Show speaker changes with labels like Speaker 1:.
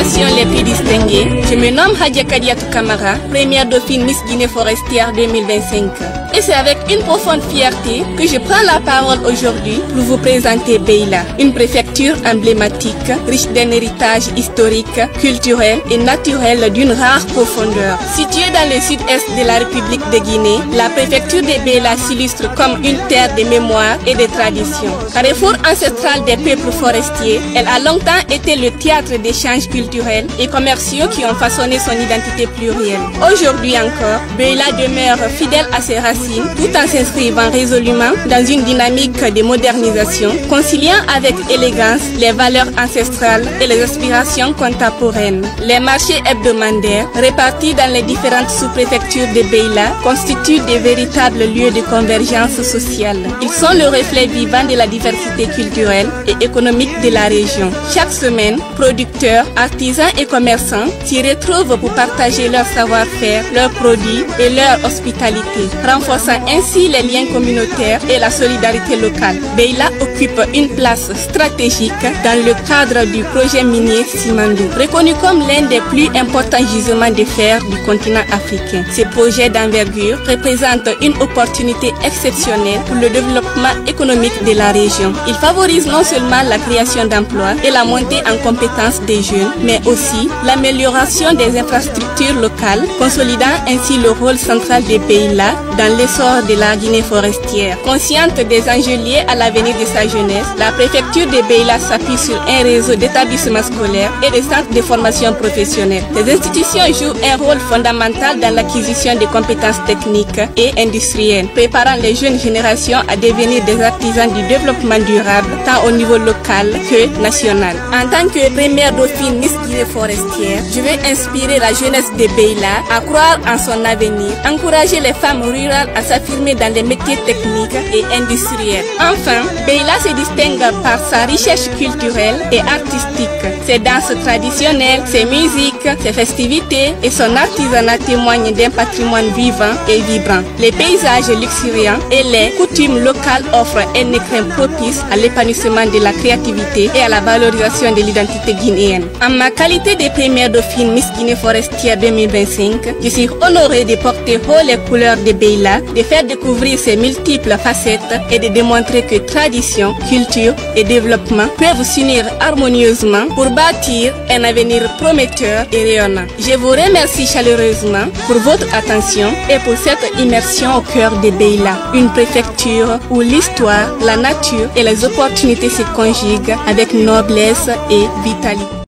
Speaker 1: nominations les plus distinguées, je me nomme Hadja Kadiatou Kamara, première dauphine Miss Guinée Forestière 2025. Et c'est avec une profonde fierté que je prends la parole aujourd'hui pour vous présenter Beila, une préfecture emblématique, riche d'un héritage historique, culturel et naturel d'une rare profondeur. Située dans le sud-est de la République de Guinée, la préfecture de Beila s'illustre comme une terre de mémoire et de tradition. Carrefour ancestral des peuples forestiers, elle a longtemps été le théâtre d'échanges culturels et commerciaux qui ont façonné son identité plurielle. Aujourd'hui encore, Beila demeure fidèle à ses racines tout en s'inscrivant résolument dans une dynamique de modernisation, conciliant avec élégance les valeurs ancestrales et les aspirations contemporaines. Les marchés hebdomadaires, répartis dans les différentes sous-préfectures de Beila, constituent de véritables lieux de convergence sociale. Ils sont le reflet vivant de la diversité culturelle et économique de la région. Chaque semaine, producteurs, artisans et commerçants s'y retrouvent pour partager leur savoir-faire, leurs produits et leur hospitalité, renforçant ainsi les liens communautaires et la solidarité locale. Beila occupe une place stratégique dans le cadre du projet minier Simandou, reconnu comme l'un des plus importants gisements de fer du continent africain. Ce projet d'envergure représente une opportunité exceptionnelle pour le développement économique de la région. Il favorise non seulement la création d'emplois et la montée en compétences des jeunes, mais aussi l'amélioration des infrastructures locales, consolidant ainsi le rôle central de Beila dans l'essor de la Guinée forestière. Consciente des enjeux liés à l'avenir de sa jeunesse, la préfecture de Beila s'appuie sur un réseau d'établissements scolaires et de centres de formation professionnelle. Ces institutions jouent un rôle fondamental dans l'acquisition de compétences techniques et industrielles, préparant les jeunes générations à devenir des artisans du développement durable, tant au niveau local que national. En tant que première dauphine Miss Guinée forestière, je veux inspirer la jeunesse de Beila à croire en son avenir, encourager les femmes rurales à s'affirmer dans les métiers techniques et industriels. Enfin, Beila se distingue par sa richesse culturelle et artistique. Ses danses traditionnelles, ses musiques, ses festivités et son artisanat témoignent d'un patrimoine vivant et vibrant. Les paysages luxuriants et les coutumes locales offrent un écrin propice à l'épanouissement de la créativité et à la valorisation de l'identité guinéenne. En ma qualité de première dauphine Miss Guinée forestière 2025, je suis honorée de porter haut les couleurs de Beila, de faire découvrir ses multiples facettes et de démontrer que tradition, culture et développement peuvent s'unir harmonieusement pour bâtir un avenir prometteur et rayonnant. Je vous remercie chaleureusement pour votre attention et pour cette immersion au cœur de Beila, une préfecture où l'histoire, la nature et les opportunités se conjuguent avec noblesse et vitalité.